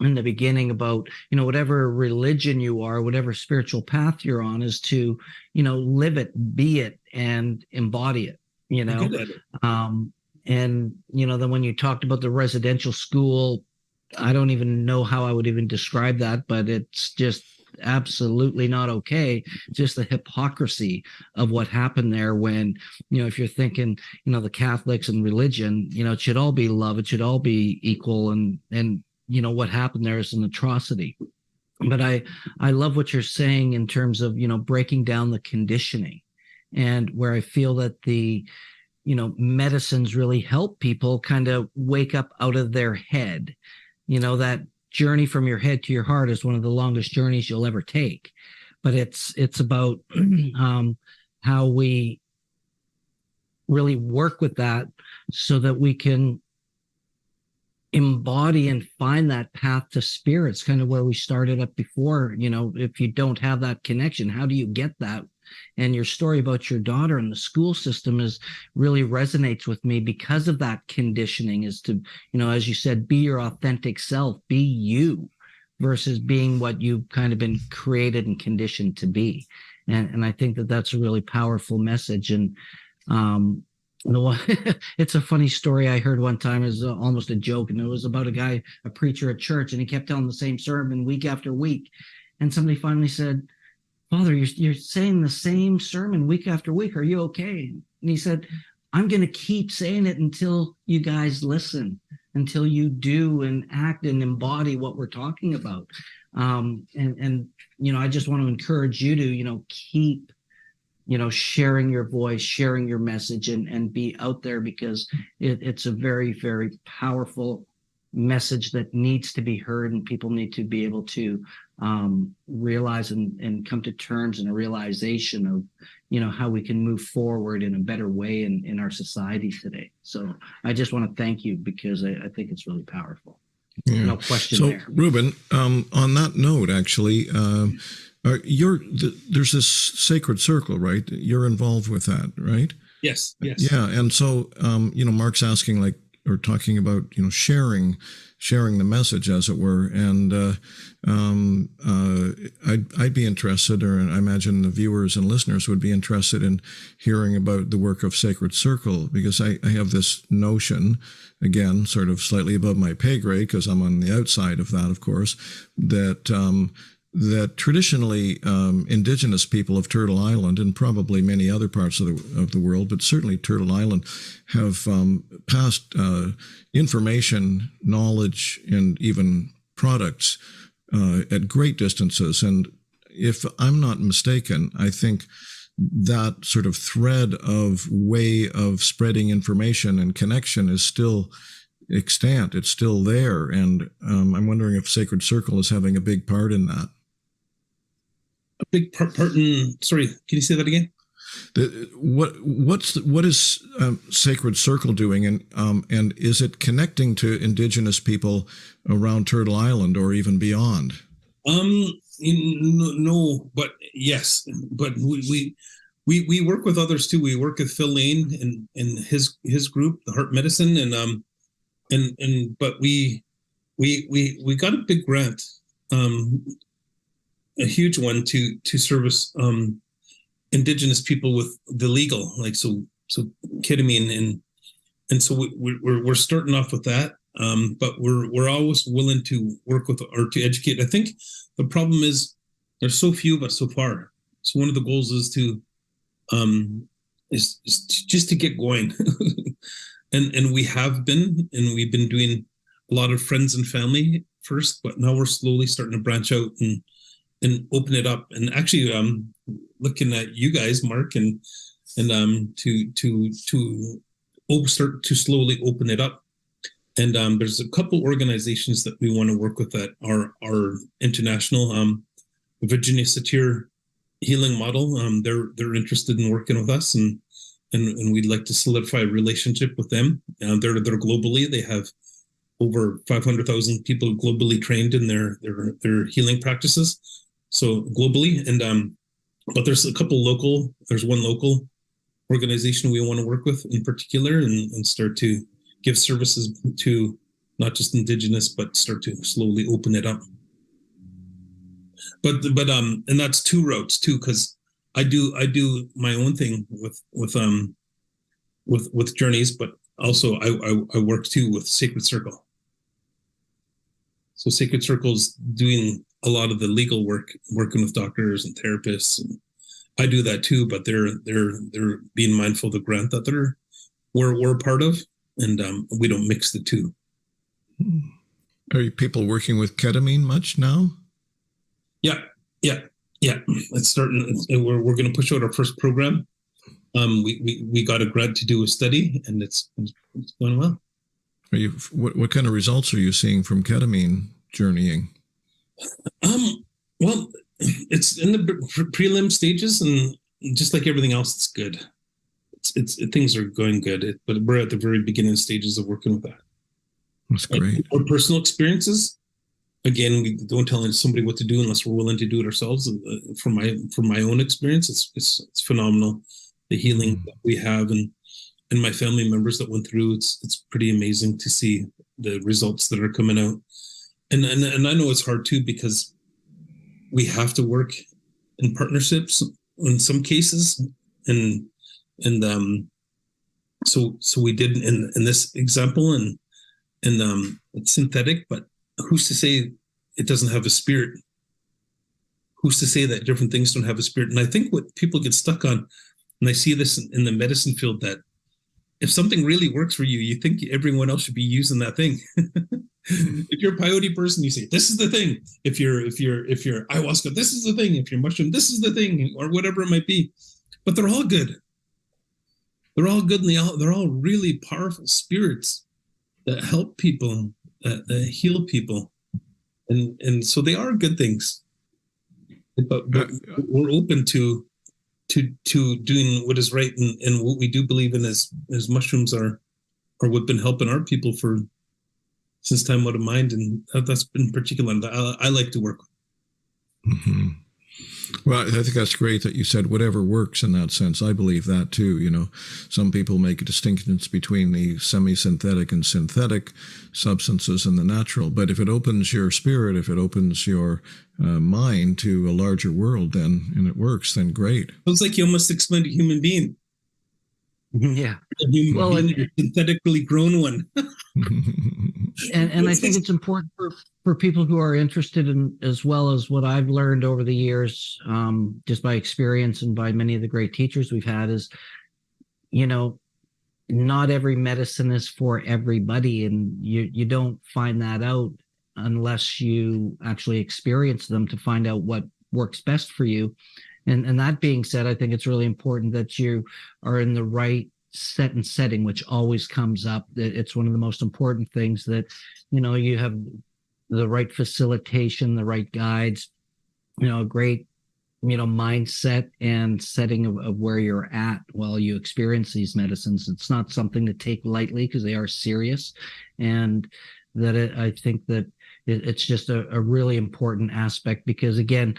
in the beginning about, whatever religion you are, whatever spiritual path you're on, is to, live it, be it, and embody it, and, then when you talked about the residential school, I don't even know how I would even describe that, but it's just absolutely not okay. Just the hypocrisy of what happened there when, if you're thinking, the Catholics and religion, it should all be love. It should all be equal. And what happened there is an atrocity. But I love what you're saying in terms of, breaking down the conditioning, and where I feel that the, medicines really help people kind of wake up out of their head. That journey from your head to your heart is one of the longest journeys you'll ever take. But it's about how we really work with that so that we can embody and find that path to spirit. It's kind of where we started up before. If you don't have that connection, how do you get that? And your story about your daughter and the school system really resonates with me because of that conditioning, is to, as you said, be your authentic self, be you, versus being what you've kind of been created and conditioned to be. And I think that that's a really powerful message. And it's a funny story I heard one time. It was almost a joke, and it was about a preacher at church, and he kept telling the same sermon week after week. And somebody finally said, "Father, you're saying the same sermon week after week. Are you okay?" And he said, "I'm going to keep saying it until you guys listen." until you do and act and embody what we're talking about. And I just want to encourage you to, keep, sharing your voice, sharing your message, and be out there, because it's a very, very powerful message that needs to be heard, and people need to be able to realize and come to terms and a realization of, how we can move forward in a better way in our society today. So I just want to thank you, because I think it's really powerful. Yeah. No question so, there. Rueben, on that note, actually, there's this sacred circle, right? You're involved with that, right? Yes. Yeah, and so Marc's asking, or talking about sharing the message, as it were, and I'd be interested, or I imagine the viewers and listeners would be interested in hearing about the work of Sacred Circle, because I have this notion, again, sort of slightly above my pay grade, because I'm on the outside of that, of course, that traditionally indigenous people of Turtle Island, and probably many other parts of the world, but certainly Turtle Island, have passed information, knowledge, and even products at great distances. And if I'm not mistaken, I think that sort of thread of way of spreading information and connection is still extant. It's still there. And I'm wondering if Sacred Circle is having a big part in that. A big part in, sorry, can you say that again? What is Sacred Circle doing, and is it connecting to Indigenous people around Turtle Island or even beyond? No, but yes, but we work with others too. We work with Phil Lane and his group, the Heart Medicine, but we got a big grant. A huge one to service Indigenous people with the legal, so ketamine, and so we're starting off with that, but we're always willing to work with or to educate. I think the problem is there's so few of us so far. So one of the goals is to just to get going, and we've been doing a lot of friends and family first, but now we're slowly starting to branch out and open it up, and actually looking at you guys, Marc, and to start to slowly open it up. And there's a couple organizations that we want to work with that are international. Virginia Satir Healing Model, they're interested in working with us, and we'd like to solidify a relationship with them. They're globally. They have over 500,000 people globally trained in their healing practices. So globally, and but there's one local organization we want to work with in particular, and start to give services to not just Indigenous, but start to slowly open it up. But and that's two routes too, because I do my own thing with journeys, but also I work too with Sacred Circle. So Sacred Circle's doing a lot of the legal work, working with doctors and therapists, and I do that too. But they're being mindful of the grant that we're part of, and we don't mix the two. Are you people working with ketamine much now? Yeah. It's starting. We're going to push out our first program. We got a grant to do a study, and it's going well. Are you? What kind of results are you seeing from ketamine journeying? Well, it's in the prelim stages, and just like everything else, it's good. Things are going good, but we're at the very beginning stages of working with that. That's great. Our personal experiences, again, we don't tell somebody what to do unless we're willing to do it ourselves. From my own experience, it's phenomenal. The healing that we have, and my family members that went through, it's pretty amazing to see the results that are coming out. And I know it's hard too, because we have to work in partnerships in some cases, and so we did in this example, and it's synthetic, but who's to say it doesn't have a spirit? Who's to say that different things don't have a spirit? And I think what people get stuck on, and I see this in the medicine field, that if something really works for you, you think everyone else should be using that thing. If you're a peyote person, you say, this is the thing. If you're ayahuasca, this is the thing. If you're mushroom, this is the thing, or whatever it might be. But they're all good. They're all good, and they're all really powerful spirits that help people, that heal people. And so they are good things. But we're open to doing what is right, and what we do believe in as mushrooms are what's been helping our people for since time out of mind, and that's been particular that I like to work with. Mm-hmm. Well, I think that's great that you said whatever works in that sense. I believe that too. You know, some people make a distinction between the semi-synthetic and synthetic substances and the natural. But if it opens your spirit, if it opens your mind to a larger world, then and it works, then great. It's like you almost explained a human being. Yeah. Well, a synthetically grown one. and I think it's important for people who are interested in, as well as what I've learned over the years, just by experience and by many of the great teachers we've had, is, you know, not every medicine is for everybody, and you don't find that out unless you actually experience them to find out what works best for you. And that being said, I think it's really important that you are in the right set and setting, which always comes up. It's one of the most important things, that, you know, you have the right facilitation, the right guides, you know, a great, you know, mindset and setting of where you're at while you experience these medicines. It's not something to take lightly, because they are serious. And I think that it's just a really important aspect, because, again,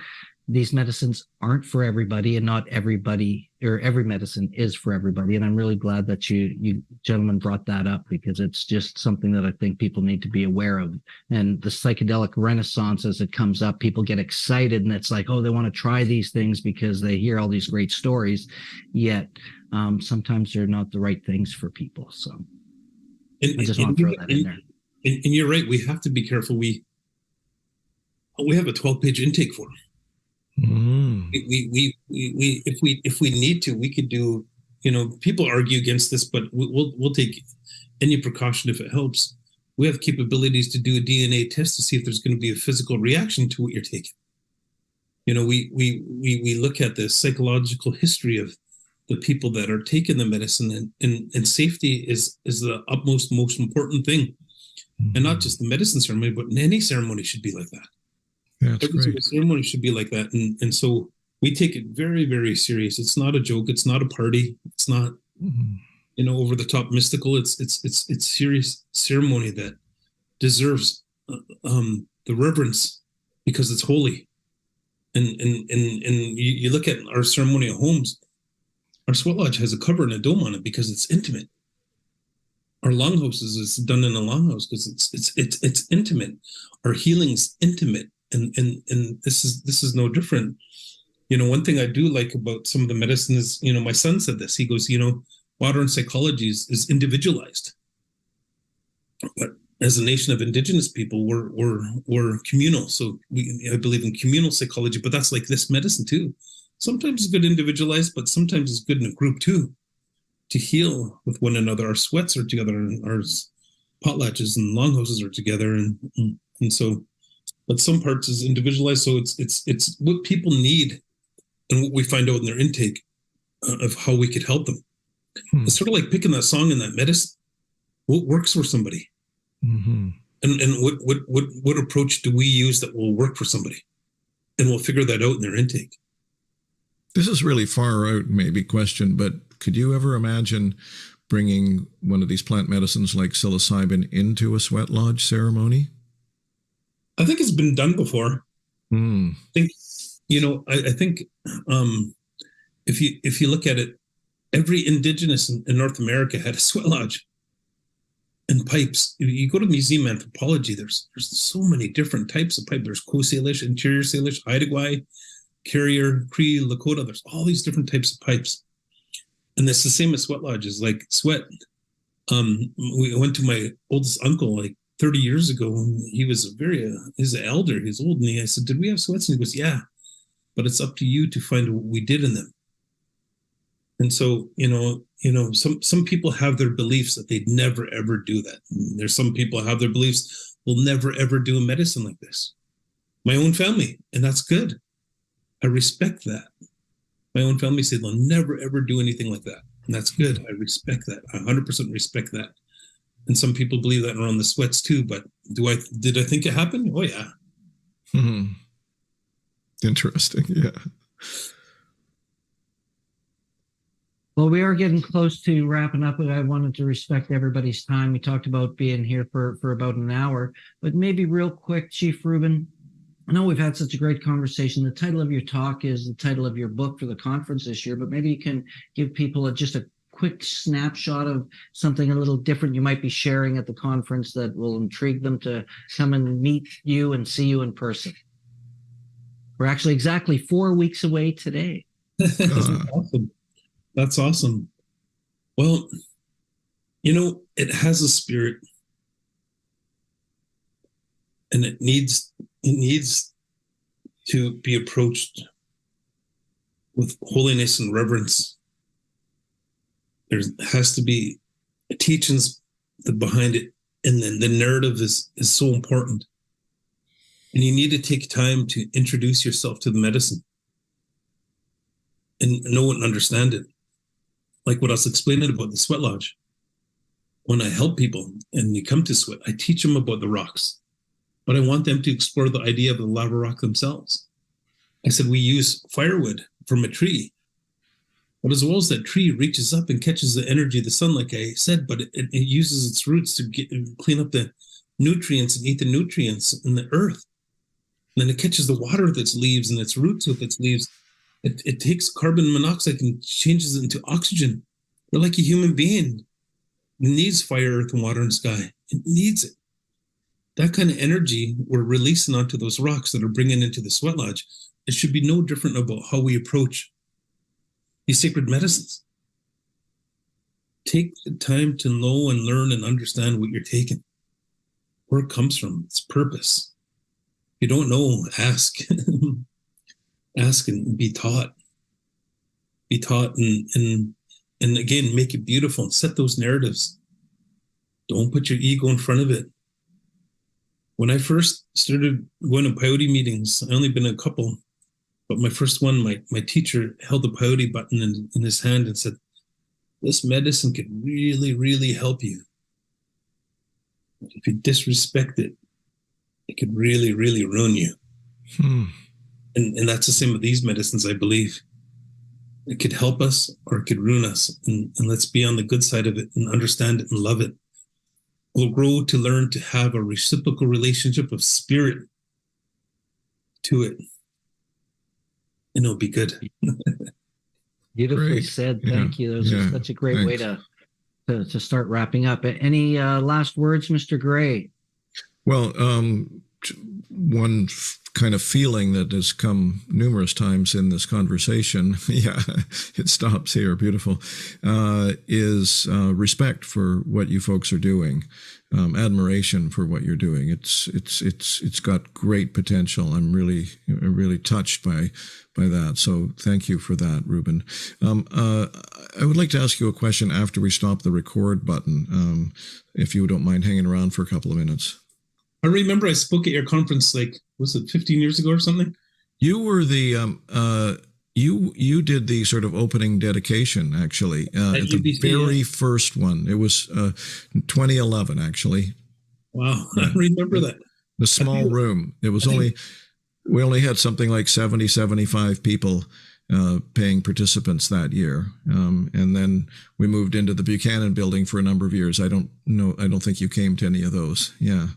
these medicines aren't for everybody, and not everybody, or every medicine is for everybody. And I'm really glad that you gentlemen brought that up, because it's just something that I think people need to be aware of. And the psychedelic renaissance, as it comes up, people get excited, and it's like, oh, they want to try these things because they hear all these great stories. Yet sometimes they're not the right things for people. So I just want to throw that in there. And you're right. We have to be careful. We have a 12-page intake form. Mm. If we need to, we could do, you know, people argue against this, but we'll take any precaution if it helps. We have capabilities to do a DNA test to see if there's going to be a physical reaction to what you're taking. You know, we look at the psychological history of the people that are taking the medicine, and safety is the utmost, most important thing. And not just the medicine ceremony, but any ceremony should be like that. That's Every single ceremony should be like that. And so we take it very, very serious. It's not a joke. It's not a party. It's not, you know, over the top mystical. It's serious ceremony that deserves the reverence, because it's holy. And you look at our ceremonial homes, our sweat lodge has a cover and a dome on it because it's intimate. Our longhouses is done in a longhouse because it's intimate. Our healing's intimate. And this is no different. You know, one thing I do like about some of the medicine is, you know, my son said this. He goes, you know, modern psychology is individualized, but as a nation of indigenous people, we're communal. So I believe in communal psychology, but that's like this medicine too. Sometimes it's good individualized, but sometimes it's good in a group too, to heal with one another. Our sweats are together, and our potlatches and longhouses are together, and so. But some parts is individualized, so it's what people need and what we find out in their intake of how we could help them. It's sort of like picking that song and that medicine. What works for somebody, and what approach do we use that will work for somebody, and we'll figure that out in their intake. This is really far out, maybe question, but could you ever imagine bringing one of these plant medicines like psilocybin into a sweat lodge ceremony? I think it's been done before. I think, you know, I think if you look at it, every indigenous in North America had a sweat lodge and pipes. You go to museum anthropology, there's so many different types of pipe. There's co-Salish, interior Salish, Iditarod, carrier, Cree, Lakota. There's all these different types of pipes. And it's the same as sweat lodges, like sweat. We went to my oldest uncle, like 30 years ago, he was he's an elder, he's old, and I said, did we have sweats? And he goes, yeah, but it's up to you to find what we did in them. And so, some people have their beliefs that they'd never ever do that. And there's some people have their beliefs will never ever do a medicine like this. My own family, and that's good. I respect that. My own family said they'll never ever do anything like that, and that's good. I respect that. I 100% respect that. And some people believe that around the sweats too. But did I think it happened? Oh yeah. Hmm. Interesting. Yeah. Well, we are getting close to wrapping up, but I wanted to respect everybody's time. We talked about being here for about an hour, but maybe real quick, Chief Rueben, I know we've had such a great conversation. The title of your talk is the title of your book for the conference this year, but maybe you can give people just a quick snapshot of something a little different you might be sharing at the conference that will intrigue them to come and meet you and see you in person. We're actually exactly 4 weeks away today. Awesome. That's awesome. Well, it has a spirit, and it needs to be approached with holiness and reverence. There has to be teachings behind it, and then the narrative is so important. And you need to take time to introduce yourself to the medicine and know and understand it. Like what I was explaining about the sweat lodge. When I help people and they come to sweat, I teach them about the rocks, but I want them to explore the idea of the lava rock themselves. I said, we use firewood from a tree, but as well as that tree reaches up and catches the energy of the sun, like I said, but it uses its roots to clean up the nutrients and eat the nutrients in the earth. And then it catches the water with its leaves and its roots with its leaves. It takes carbon monoxide and changes it into oxygen. We're like a human being. It needs fire, earth, and water and sky. It needs it. That kind of energy we're releasing onto those rocks that are bringing into the sweat lodge. It should be no different about how we approach these sacred medicines. Take the time to know and learn and understand what you're taking, where it comes from, its purpose. If you don't know, ask. Ask and be taught. Be taught and again, make it beautiful and set those narratives. Don't put your ego in front of it. When I first started going to peyote meetings, I only been a couple, but my first one, my teacher held the peyote button in his hand and said, this medicine could really, really help you. If you disrespect it, it could really, really ruin you. And that's the same with these medicines, I believe. It could help us or it could ruin us. And let's be on the good side of it and understand it and love it. We'll grow to learn to have a reciprocal relationship of spirit to it. And it'll be good. Beautifully Great. said. Yeah. Thank you. That was such a great way to start wrapping up. Any last words, Mr. Gray? Well, one kind of feeling that has come numerous times in this conversation, it stops here, beautiful, is respect for what you folks are doing, admiration for what you're doing. It's got great potential. I'm really touched by that. So thank you for that, Rueben. I would like to ask you a question after we stop the record button, if you don't mind hanging around for a couple of minutes. I remember I spoke at your conference, was it 15 years ago or something? You were the you did the sort of opening dedication, actually, at the UBC, very first one. It was 2011, actually. Wow, I remember that. The small room. It was we only had something like 70, 75 people paying participants that year. And then we moved into the Buchanan building for a number of years. I don't think you came to any of those. Yeah.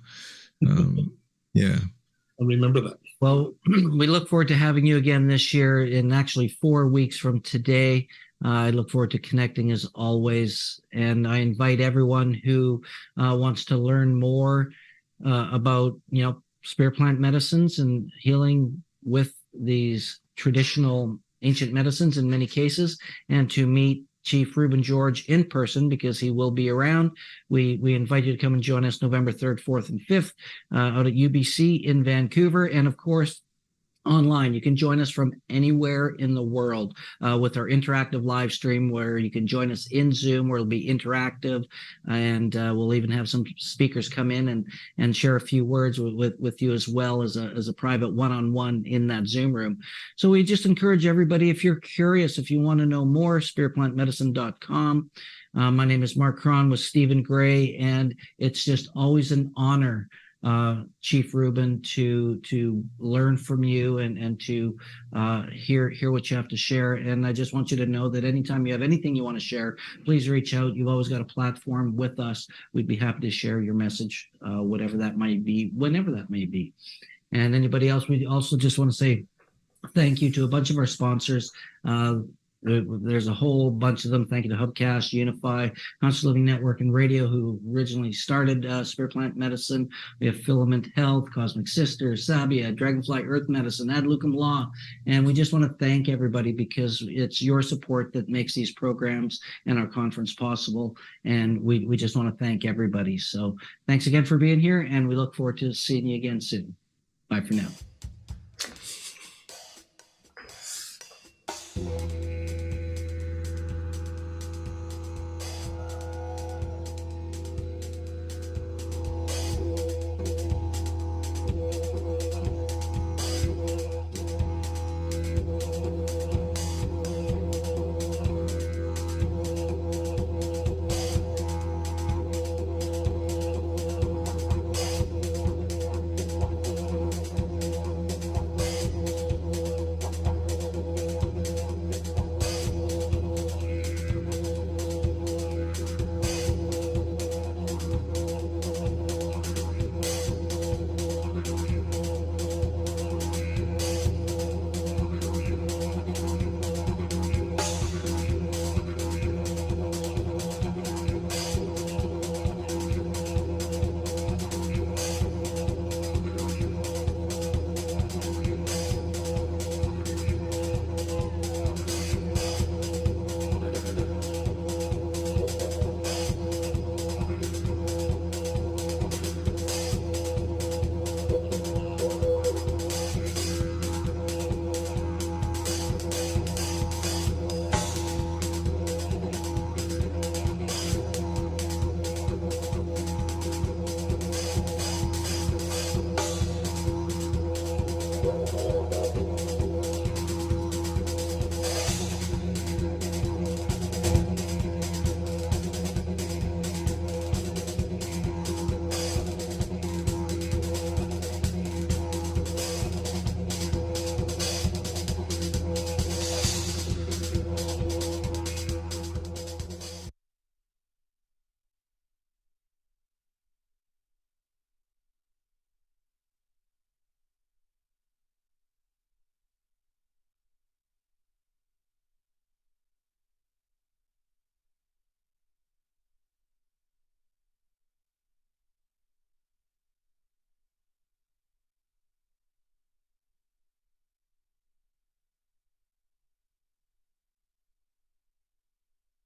I remember that. Well, we look forward to having you again this year in actually 4 weeks from today. I look forward to connecting as always. And I invite everyone who wants to learn more about, spirit plant medicines and healing with these traditional ancient medicines in many cases, and to meet Chief Rueben George in person, because he will be around. We invite you to come and join us November 3rd, 4th, and 5th out at UBC in Vancouver. And of course, online. You can join us from anywhere in the world with our interactive live stream, where you can join us in Zoom, where it'll be interactive, and we'll even have some speakers come in and share a few words with you, as well as a private one-on-one in that Zoom room. So we just encourage everybody, if you're curious, if you want to know more, spiritplantmedicine.com. My name is Marc Caron with Stephen Gray, and it's just always an honor, Chief Rueben, to learn from you and to hear what you have to share. And I just want you to know that anytime you have anything you want to share, please reach out. You've always got a platform with us. We'd be happy to share your message, whatever that might be, whenever that may be. And anybody else, we also just want to say thank you to a bunch of our sponsors. There's a whole bunch of them. Thank you to Hubcast, Unify, Conscious Living Network, and Radio, who originally started Spirit Plant Medicine. We have Filament Health, Cosmic Sisters, Sabia, Dragonfly Earth Medicine, Ad Lucum Law. And we just want to thank everybody, because it's your support that makes these programs and our conference possible. And we just want to thank everybody. So thanks again for being here, and we look forward to seeing you again soon. Bye for now.